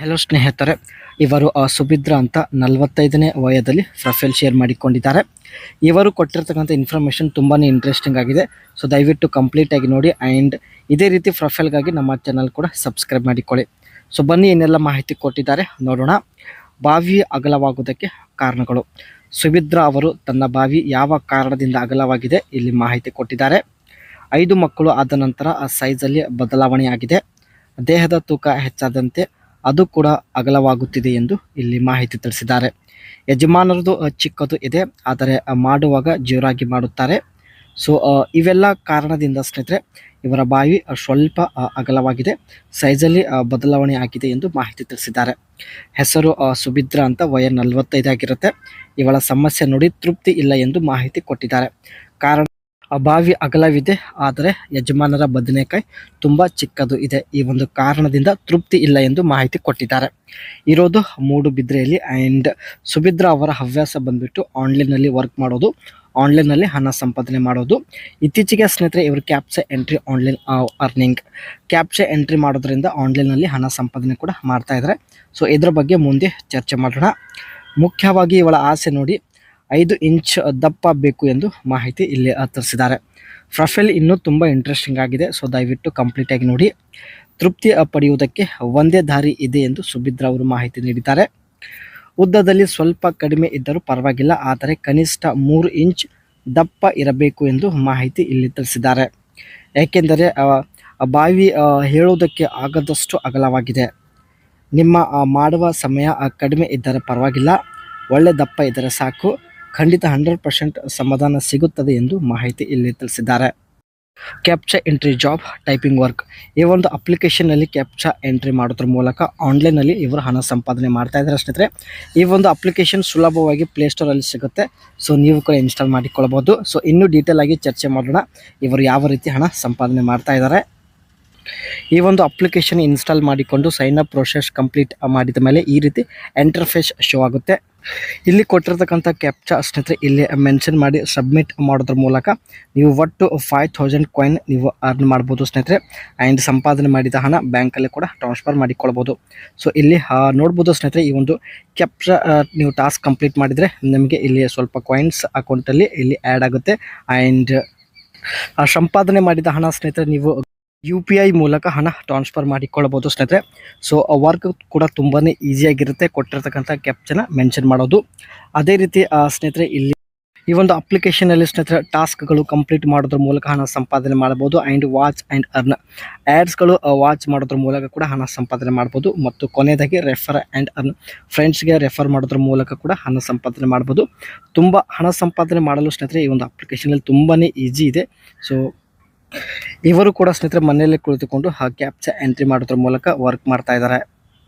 Hello ಸ್ನೇಹಿತರೆ, ಇವರು ಸುಭಿದ್ರ ಅಂತ 45ನೇ ವಯದಲ್ಲಿ ಪ್ರೊಫೈಲ್ ಶೇರ್ ಮಾಡಿಕೊಂಡಿದ್ದಾರೆ. ಇವರು ಕೊಟ್ಟಿರ್ತಕ್ಕಂಥ ಇನ್ಫಾರ್ಮೇಷನ್ ತುಂಬಾ ಇಂಟ್ರೆಸ್ಟಿಂಗ್ ಆಗಿದೆ. ಸೊ ದಯವಿಟ್ಟು ಕಂಪ್ಲೀಟ್ ಆಗಿ ನೋಡಿ ಆ್ಯಂಡ್ ಇದೇ ರೀತಿ ಪ್ರೊಫೈಲ್ಗಾಗಿ ನಮ್ಮ ಚಾನಲ್ ಕೂಡ ಸಬ್ಸ್ಕ್ರೈಬ್ ಮಾಡಿಕೊಳ್ಳಿ. ಸೊ ಬನ್ನಿ ಏನೆಲ್ಲ ಮಾಹಿತಿ ಕೊಟ್ಟಿದ್ದಾರೆ ನೋಡೋಣ. ಬಾವಿ ಅಗಲವಾಗುವುದಕ್ಕೆ ಕಾರಣಗಳು. ಸುಭಿದ್ರ ಅವರು ತನ್ನ ಬಾವಿ ಯಾವ ಕಾರಣದಿಂದ ಅಗಲವಾಗಿದೆ ಇಲ್ಲಿ ಮಾಹಿತಿ ಕೊಟ್ಟಿದ್ದಾರೆ. 5 ಮಕ್ಕಳು ಆದ ನಂತರ ಆ ಸೈಜಲ್ಲಿ ಬದಲಾವಣೆಯಾಗಿದೆ. ದೇಹದ ತೂಕ ಹೆಚ್ಚಾದಂತೆ ಅದು ಕೂಡ ಅಗಲವಾಗುತ್ತಿದೆ ಎಂದು ಇಲ್ಲಿ ಮಾಹಿತಿ ತಿಳಿಸಿದ್ದಾರೆ. ಯಜಮಾನರದು ಚಿಕ್ಕದು ಇದೆ, ಆದರೆ ಮಾಡುವಾಗ ಜೋರಾಗಿ ಮಾಡುತ್ತಾರೆ. ಸೊ ಇವೆಲ್ಲ ಕಾರಣದಿಂದ ಸ್ನೇಹಿತರೆ ಇವರ ಬಾವಿ ಸ್ವಲ್ಪ ಅಗಲವಾಗಿದೆ, ಸೈಜಲ್ಲಿ ಬದಲಾವಣೆ ಆಗಿದೆ ಎಂದು ಮಾಹಿತಿ ತಿಳಿಸಿದ್ದಾರೆ. ಹೆಸರು ಸುಭಿದ್ರ ಅಂತ, ವಯ 45 ಆಗಿರುತ್ತೆ. ಇವಳ ಸಮಸ್ಯೆ ನೋಡಿ ತೃಪ್ತಿ ಇಲ್ಲ ಎಂದು ಮಾಹಿತಿ ಕೊಟ್ಟಿದ್ದಾರೆ. ಕಾರಣ ಬಾವಿ ಅಗಲವಿದೆ, ಆದರೆ ಯಜಮಾನರ ಬದನೆಕಾಯಿ ತುಂಬ ಚಿಕ್ಕದು ಇದೆ. ಈ ಒಂದು ಕಾರಣದಿಂದ ತೃಪ್ತಿ ಇಲ್ಲ ಎಂದು ಮಾಹಿತಿ ಕೊಟ್ಟಿದ್ದಾರೆ. ಇರೋದು ಮೂಡುಬಿದ್ರೆಯಲ್ಲಿ ಆ್ಯಂಡ್ ಸುಭಿದ್ರ ಅವರ ಹವ್ಯಾಸ ಬಂದ್ಬಿಟ್ಟು ಆನ್ಲೈನಲ್ಲಿ ವರ್ಕ್ ಮಾಡೋದು, ಆನ್ಲೈನಲ್ಲಿ ಹಣ ಸಂಪಾದನೆ ಮಾಡೋದು. ಇತ್ತೀಚೆಗೆ ಸ್ನೇಹಿತರೆ ಇವರು captcha entry online earning captcha entry ಮಾಡೋದ್ರಿಂದ ಆನ್ಲೈನಲ್ಲಿ ಹಣ ಸಂಪಾದನೆ ಕೂಡ ಮಾಡ್ತಾ ಇದ್ದಾರೆ. ಸೊ ಇದ್ರ ಬಗ್ಗೆ ಮುಂದೆ ಚರ್ಚೆ ಮಾಡೋಣ. ಮುಖ್ಯವಾಗಿ ಇವಳ ಆಸೆ ನೋಡಿ 5 ಇಂಚ್ ದಪ್ಪ ಬೇಕು ಎಂದು ಮಾಹಿತಿ ಇಲ್ಲಿ ತಿಳಿಸಿದ್ದಾರೆ. ಪ್ರೊಫೈಲ್ ಇನ್ನೂ ತುಂಬ ಇಂಟ್ರೆಸ್ಟಿಂಗ್ ಆಗಿದೆ. ಸೊ ದಯವಿಟ್ಟು ಕಂಪ್ಲೀಟಾಗಿ ನೋಡಿ. ತೃಪ್ತಿ ಪಡೆಯುವುದಕ್ಕೆ ಒಂದೇ ದಾರಿ ಇದೆ ಎಂದು ಸುಭಿದ್ರ ಅವರು ಮಾಹಿತಿ ನೀಡಿದ್ದಾರೆ. ಉದ್ದದಲ್ಲಿ ಸ್ವಲ್ಪ ಕಡಿಮೆ ಇದ್ದರೂ ಪರವಾಗಿಲ್ಲ, ಆದರೆ ಕನಿಷ್ಠ 3 ಇಂಚ್ ದಪ್ಪ ಇರಬೇಕು ಎಂದು ಮಾಹಿತಿ ಇಲ್ಲಿ ತಿಳಿಸಿದ್ದಾರೆ. ಏಕೆಂದರೆ ಬಾವಿ ಹೇಳುವುದಕ್ಕೆ ಆಗದಷ್ಟು ಅಗಲವಾಗಿದೆ. ನಿಮ್ಮ ಮಾಡುವ ಸಮಯ ಕಡಿಮೆ ಇದ್ದರೆ ಪರವಾಗಿಲ್ಲ, ಒಳ್ಳೆ ದಪ್ಪ ಇದ್ದರೆ ಸಾಕು, ಖಂಡಿತ 100% ಸಮಾಧಾನ ಸಿಗುತ್ತದೆ ಎಂದು ಮಾಹಿತಿ ಇಲ್ಲಿ ತಿಳಿಸಿದ್ದಾರೆ. Captcha entry job typing work. ಈ ಒಂದು ಅಪ್ಲಿಕೇಶನ್ನಲ್ಲಿ ಕ್ಯಾಪ್ಚಾ ಎಂಟ್ರಿ ಮಾಡೋದ್ರ ಮೂಲಕ ಆನ್ಲೈನಲ್ಲಿ ಇವರು ಹಣ ಸಂಪಾದನೆ ಮಾಡ್ತಾ ಇದ್ದಾರೆ ಸ್ನೇಹಿತರೆ. ಈ ಒಂದು ಅಪ್ಲಿಕೇಶನ್ ಸುಲಭವಾಗಿ ಪ್ಲೇಸ್ಟೋರಲ್ಲಿ ಸಿಗುತ್ತೆ. ಸೊ ನೀವು ಕೂಡ ಇನ್ಸ್ಟಾಲ್ ಮಾಡಿಕೊಳ್ಬೋದು. ಸೊ ಇನ್ನೂ ಡೀಟೇಲ್ ಆಗಿ ಚರ್ಚೆ ಮಾಡೋಣ, ಇವರು ಯಾವ ರೀತಿ ಹಣ ಸಂಪಾದನೆ ಮಾಡ್ತಾ ಇದ್ದಾರೆ. ಈ ಒಂದು ಅಪ್ಲಿಕೇಶನ್ ಇನ್ಸ್ಟಾಲ್ ಮಾಡಿಕೊಂಡು ಸೈನ್ ಅಪ್ ಪ್ರೊಸೆಸ್ ಕಂಪ್ಲೀಟ್ ಮಾಡಿದ ಮೇಲೆ ಈ ರೀತಿ ಇಂಟರ್ಫೇಸ್ ಶೋ ಆಗುತ್ತೆ. ಇಲ್ಲಿ ಕೊಟ್ಟಿರ್ತಕ್ಕಂಥ ಕ್ಯಾಪ್ಚಾ ಸ್ನೇಹಿತರೆ ಇಲ್ಲಿ ಮೆನ್ಷನ್ ಮಾಡಿ ಸಬ್ಮಿಟ್ ಮಾಡೋದ್ರ ಮೂಲಕ ನೀವು ಒಟ್ಟು 5000 ಕಾಯಿನ್ ನೀವು ಅರ್ನ್ ಮಾಡ್ಬೋದು ಸ್ನೇಹಿತರೆ. ಆ್ಯಂಡ್ ಸಂಪಾದನೆ ಮಾಡಿದ ಹಣ ಬ್ಯಾಂಕಲ್ಲಿ ಕೂಡ ಟ್ರಾನ್ಸ್ಫರ್ ಮಾಡಿಕೊಳ್ಬೋದು. ಸೊ ಇಲ್ಲಿ ನೋಡ್ಬೋದು ಸ್ನೇಹಿತರೆ, ಈ ಒಂದು ಕ್ಯಾಪ್ಚಾ ನೀವು ಟಾಸ್ಕ್ ಕಂಪ್ಲೀಟ್ ಮಾಡಿದರೆ ನಿಮಗೆ ಇಲ್ಲಿ ಸ್ವಲ್ಪ ಕಾಯಿನ್ಸ್ ಅಕೌಂಟಲ್ಲಿ ಇಲ್ಲಿ ಆ್ಯಡ್ ಆಗುತ್ತೆ. ಆ್ಯಂಡ್ ಸಂಪಾದನೆ ಮಾಡಿದ ಹಣ ಸ್ನೇಹಿತರೆ ನೀವು UPI ಮೂಲಕ ಹಣ ಟ್ರಾನ್ಸ್ಫರ್ ಮಾಡಿಕೊಳ್ಳಬಹುದು ಸ್ನೇಹಿತರೆ. ಸೊ ವರ್ಕ್ ಕೂಡ ತುಂಬಾ ಈಸಿಯಾಗಿರುತ್ತೆ, ಕೊಟ್ಟಿರ್ತಕ್ಕಂಥ ಕ್ಯಾಪ್ಚನ ಮೆನ್ಷನ್ ಮಾಡೋದು. ಅದೇ ರೀತಿ ಸ್ನೇಹಿತರೆ ಇಲ್ಲಿ ಈ ಒಂದು ಅಪ್ಲಿಕೇಶನಲ್ಲಿ ಸ್ನೇಹಿತರೆ ಟಾಸ್ಕ್ಗಳು ಕಂಪ್ಲೀಟ್ ಮಾಡೋದ್ರ ಮೂಲಕ ಹಣ ಸಂಪಾದನೆ ಮಾಡ್ಬೋದು. ಆ್ಯಂಡ್ ವಾಚ್ ಆ್ಯಂಡ್ ಅರ್ನ್ ಆ್ಯಡ್ಸ್ಗಳು ವಾಚ್ ಮಾಡೋದ್ರ ಮೂಲಕ ಕೂಡ ಹಣ ಸಂಪಾದನೆ ಮಾಡ್ಬೋದು. ಮತ್ತು ಕೊನೆಯದಾಗಿ ರೆಫರ್ ಆ್ಯಂಡ್ ಅರ್ನ್ ಫ್ರೆಂಡ್ಸ್ಗೆ ರೆಫರ್ ಮಾಡೋದ್ರ ಮೂಲಕ ಕೂಡ ಹಣ ಸಂಪಾದನೆ ಮಾಡ್ಬೋದು. ತುಂಬ ಹಣ ಸಂಪಾದನೆ ಮಾಡಲು ಸ್ನೇಹಿತರೆ ಈ ಒಂದು ಅಪ್ಲಿಕೇಶನಲ್ಲಿ ತುಂಬಾ ಈಸಿ ಇದೆ. ಸೊ ಇವರು ಕೂಡ ಸ್ನೇಹಿತರೆ ಮನೆಯಲ್ಲೇ ಕುಳಿತುಕೊಂಡು ಕ್ಯಾಪ್ಚಾ ಎಂಟ್ರಿ ಮಾಡೋದ್ರ ಮೂಲಕ ವರ್ಕ್ ಮಾಡ್ತಾ ಇದ್ದಾರೆ.